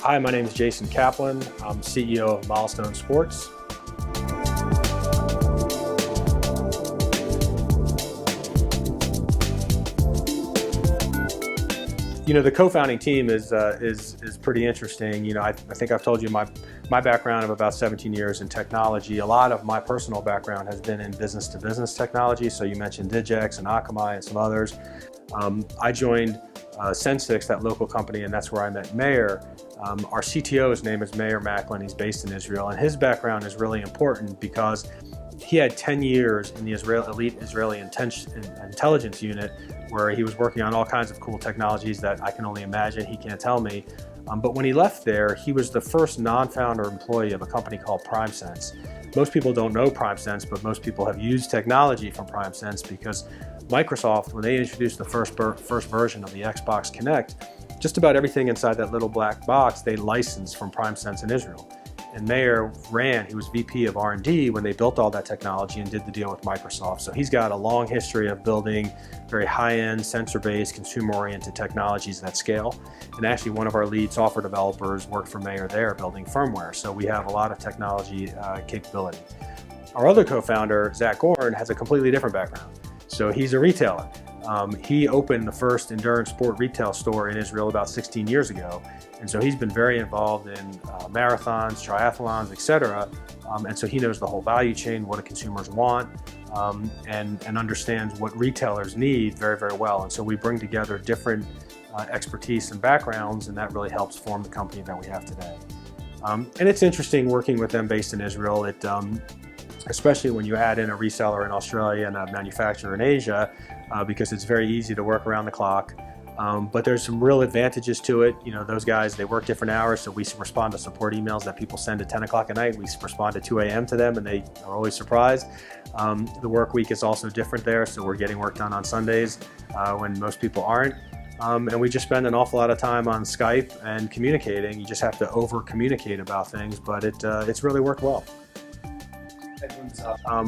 Hi, my name is Jason Kaplan. I'm CEO of Milestone Sports. The co-founding team is pretty interesting. I think I've told you my background of about 17 years in technology. A lot of my personal background has been in business-to-business technology. So you mentioned Digex and Akamai and some others. I joined Sensix, that local company, and that's where I met Meir. Our CTO's name is Meir Macklin. He's based in Israel, and his background is really important because he had 10 years in the elite Israeli intelligence unit, where he was working on all kinds of cool technologies that I can only imagine. He can't tell me. But when he left there, he was the first non-founder employee of a company called PrimeSense. Most people don't know PrimeSense, but most people have used technology from PrimeSense because Microsoft, when they introduced the first version of the Xbox Kinect, just about everything inside that little black box they licensed from PrimeSense in Israel. And Meir he was VP of R&D when they built all that technology and did the deal with Microsoft. So he's got a long history of building very high-end, sensor-based, consumer-oriented technologies that scale. And actually one of our lead software developers worked for Meir there building firmware. So we have a lot of technology capability. Our other co-founder, Zach Gorn, has a completely different background. So he's a retailer. He opened the first endurance sport retail store in Israel about 16 years ago. And so he's been very involved in marathons, triathlons, etc. And so he knows the whole value chain, what consumers want, and understands what retailers need very, very well. And so we bring together different expertise and backgrounds, and that really helps form the company that we have today. And it's interesting working with them based in Israel. Especially when you add in a reseller in Australia and a manufacturer in Asia, because it's very easy to work around the clock. But there's some real advantages to it. Those guys, they work different hours, so we respond to support emails that people send at 10 o'clock at night. We respond at 2 a.m. to them, and they are always surprised. The work week is also different there, so we're getting work done on Sundays when most people aren't. And we just spend an awful lot of time on Skype and communicating. You just have to over-communicate about things, but it's really worked well.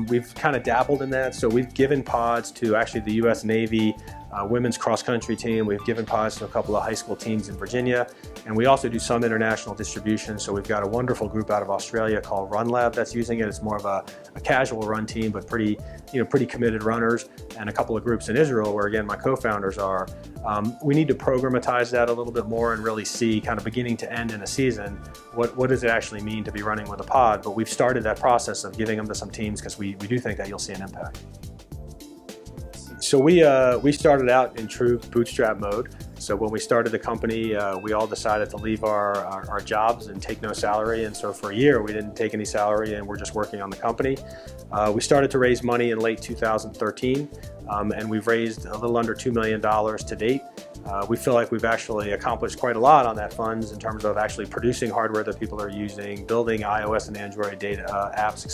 We've kind of dabbled in that. So we've given pods to actually the U.S. Navy women's cross-country team. We've given pods to a couple of high school teams in Virginia. And we also do some international distribution. So we've got a wonderful group out of Australia called Run Lab that's using it. It's more of a casual run team, but pretty committed runners. And a couple of groups in Israel where, again, my co-founders are. We need to programatize that a little bit more and really see kind of beginning to end in a season, what does it actually mean to be running with a pod? But we've started that process of giving them to some teams because we do think that you'll see an impact. So we started out in true bootstrap mode. So when we started the company, we all decided to leave our jobs and take no salary. And so for a year, we didn't take any salary and we're just working on the company. We started to raise money in late 2013, and we've raised a little under $2 million to date. We feel like we've actually accomplished quite a lot on that funds in terms of actually producing hardware that people are using, building iOS and Android apps,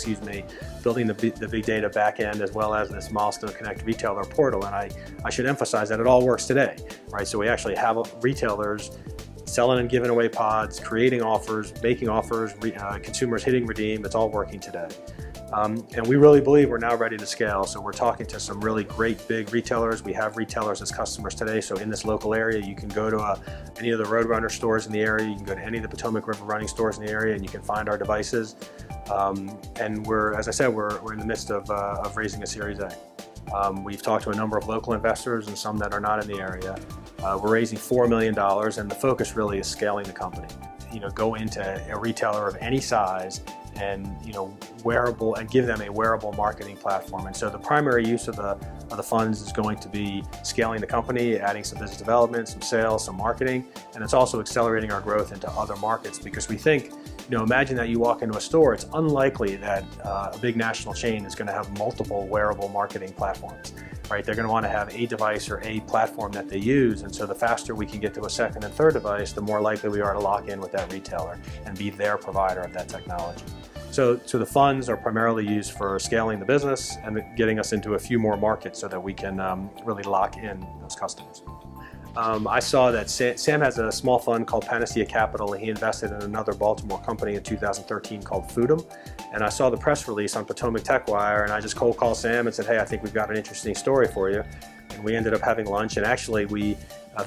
building the big data backend, as well as this Milestone Connect retailer portal. And I should emphasize that it all works today, right? So we actually have retailers selling and giving away pods, creating offers, making offers, consumers hitting redeem. It's all working today. And we really believe we're now ready to scale. So we're talking to some really great big retailers. We have retailers as customers today. So in this local area, you can go to any of the Roadrunner stores in the area. You can go to any of the Potomac River running stores in the area and you can find our devices. And as I said, we're in the midst of raising a Series A. We've talked to a number of local investors and some that are not in the area. We're raising $4 million, and the focus really is scaling the company. Go into a retailer of any size and wearable, and give them a wearable marketing platform. And so the primary use of the funds is going to be scaling the company, adding some business development, some sales, some marketing, and it's also accelerating our growth into other markets because we think, imagine that you walk into a store, it's unlikely that a big national chain is going to have multiple wearable marketing platforms, right? They're going to want to have a device or a platform that they use. And so the faster we can get to a second and third device, the more likely we are to lock in with that retailer and be their provider of that technology. So the funds are primarily used for scaling the business and getting us into a few more markets so that we can really lock in those customers. I saw that Sam has a small fund called Panacea Capital, and he invested in another Baltimore company in 2013 called Foodum. And I saw the press release on Potomac TechWire, and I just cold called Sam and said, hey, I think we've got an interesting story for you. And we ended up having lunch, and actually we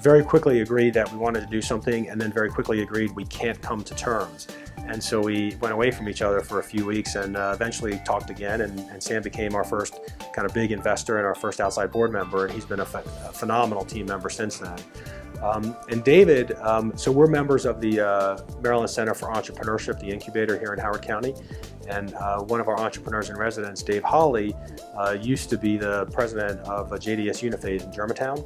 very quickly agreed that we wanted to do something, and then very quickly agreed we can't come to terms. And so we went away from each other for a few weeks and eventually talked again, and Sam became our first kind of big investor and our first outside board member, and he's been a phenomenal team member since then. And David, so we're members of the Maryland Center for Entrepreneurship, the incubator here in Howard County. And one of our entrepreneurs in residence, Dave Hawley, used to be the president of JDS Uniphase in Germantown.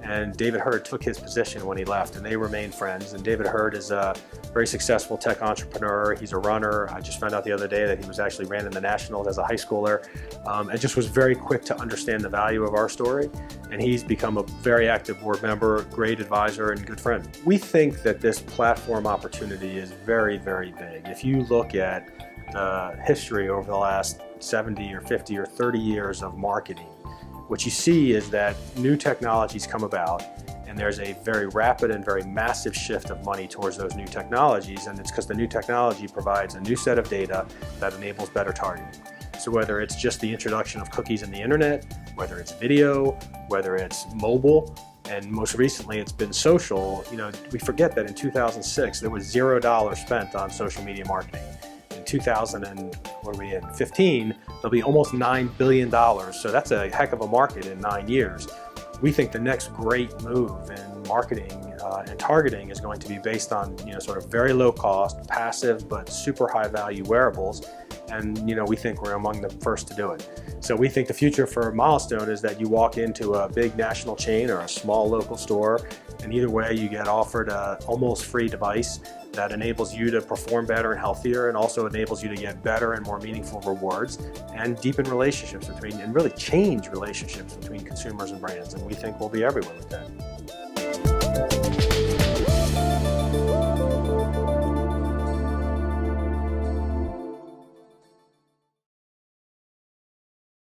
And David Hurd took his position when he left, and they remain friends. And David Hurd is a very successful tech entrepreneur. He's a runner. I just found out the other day that he was actually ran in the Nationals as a high schooler, and just was very quick to understand the value of our story. And he's become a very active board member, great advisor, and good friend. We think that this platform opportunity is very, very big. If you look at the history over the last 70 or 50 or 30 years of marketing, what you see is that new technologies come about, and there's a very rapid and very massive shift of money towards those new technologies, and it's because the new technology provides a new set of data that enables better targeting. So whether it's just the introduction of cookies in the internet, whether it's video, whether it's mobile, and most recently it's been social, we forget that in 2006 there was $0 spent on social media marketing. In 2015, there'll be almost $9 billion. So that's a heck of a market in 9 years. We think the next great move in marketing and targeting is going to be based on, sort of very low cost, passive, but super high value wearables. And, we think we're among the first to do it. So we think the future for Milestone is that you walk into a big national chain or a small local store, and either way you get offered a almost free device that enables you to perform better and healthier, and also enables you to get better and more meaningful rewards and deepen relationships and really change relationships between consumers and brands. And we think we'll be everywhere with that.